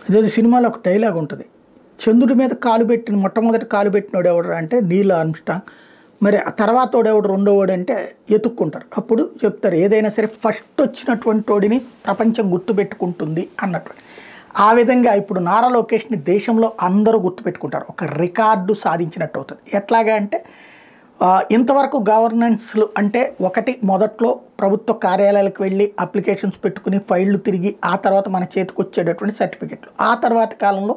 అదే సినిమాలో ఒక డైలాగ్ ఉంటుంది. చంద్రుడి మీద కాలు పెట్టిన మొట్టమొదటి కాలు పెట్టినోడు ఎవడు అంటే నీల్ ఆర్మ్స్ట్రాంగ్. మరి ఆ తర్వాతోడు ఎవడు రెండోవాడు అంటే ఎతుక్కుంటారు. అప్పుడు చెప్తారు ఏదైనా సరే ఫస్ట్ వచ్చినటువంటి వాడిని ప్రపంచం గుర్తుపెట్టుకుంటుంది అన్నట్టు. ఆ విధంగా ఇప్పుడు నారా లోకేష్ని దేశంలో అందరూ గుర్తుపెట్టుకుంటారు. ఒక రికార్డు సాధించినట్టు అవుతుంది. ఎట్లాగా అంటే ఇంతవరకు గవర్నెన్స్లు అంటే ఒకటి మొదట్లో ప్రభుత్వ కార్యాలయాలకు వెళ్ళి అప్లికేషన్స్ పెట్టుకుని ఫైళ్ళు తిరిగి ఆ తర్వాత మన చేతికి వచ్చేటటువంటి సర్టిఫికెట్లు. ఆ తర్వాత కాలంలో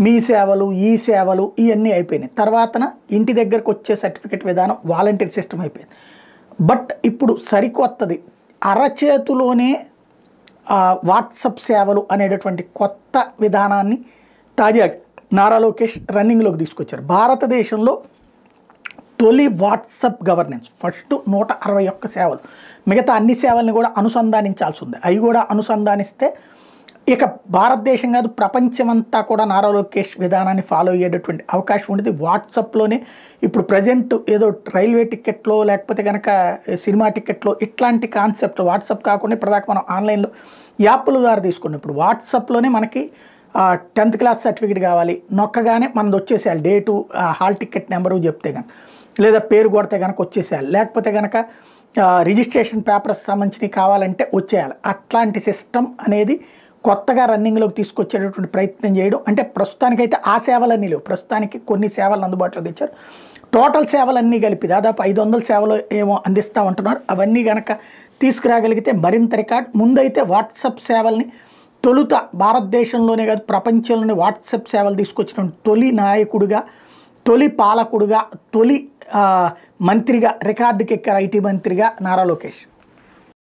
మీ సేవలు ఈ సేవలు ఇవన్నీ అయిపోయినాయి. తర్వాతన ఇంటి దగ్గరకు వచ్చే సర్టిఫికెట్ విధానం వాలంటీర్ సిస్టమ్ అయిపోయింది. బట్ ఇప్పుడు సరికొత్తది అరచేతిలోనే వాట్సప్ సేవలు అనేటటువంటి కొత్త విధానాన్ని తాజాగా నారా లోకేష్ రన్నింగ్లోకి తీసుకొచ్చారు. భారతదేశంలో తొలి వాట్సప్ గవర్నెన్స్ ఫస్ట్ 161 సేవలు, మిగతా అన్ని సేవల్ని కూడా అనుసంధానించాల్సి ఉంది. అవి కూడా అనుసంధానిస్తే ఇక భారతదేశం కాదు ప్రపంచమంతా కూడా నారా లోకేష్ విధానాన్ని ఫాలో అయ్యేటటువంటి అవకాశం ఉండేది. వాట్సాప్లోనే ఇప్పుడు ప్రజెంట్ ఏదో రైల్వే టికెట్లో లేకపోతే కనుక సినిమా టికెట్లో ఇట్లాంటి కాన్సెప్ట్ వాట్సాప్ కాకుండా ఇప్పటిదాకా మనం ఆన్లైన్లో యాప్ల ద్వారా తీసుకున్నాం. ఇప్పుడు వాట్సాప్లోనే మనకి 10th క్లాస్ సర్టిఫికేట్ కావాలి, నొక్కగానే మనది వచ్చేసేయాలి. డేటు, హాల్ టికెట్ నెంబరు చెప్తే కనుక, లేదా పేరు కొడితే కనుక వచ్చేసేయాలి, లేకపోతే కనుక రిజిస్ట్రేషన్ పేపర్స్ సంబంధించినవి కావాలంటే వచ్చేయాలి. అట్లాంటి సిస్టమ్ అనేది కొత్తగా రన్నింగ్లోకి తీసుకొచ్చేటటువంటి ప్రయత్నం చేయడం. అంటే ప్రస్తుతానికైతే ఆ సేవలన్నీ లేవు. ప్రస్తుతానికి కొన్ని సేవలను అందుబాటులో తెచ్చారు. టోటల్ సేవలన్నీ కలిపి దాదాపు 500 సేవలు ఏమో అందిస్తూ ఉంటున్నారు. అవన్నీ కనుక తీసుకురాగలిగితే మరింత రికార్డ్. ముందైతే వాట్సాప్ సేవల్ని తొలుత భారతదేశంలోనే కాదు ప్రపంచంలోనే వాట్సాప్ సేవలు తీసుకొచ్చిన తొలి నాయకుడిగా, తొలి పాలకుడుగా, తొలి మంత్రిగా రికార్డుకి ఎక్కారు ఐటీ మంత్రిగా నారా లోకేష్.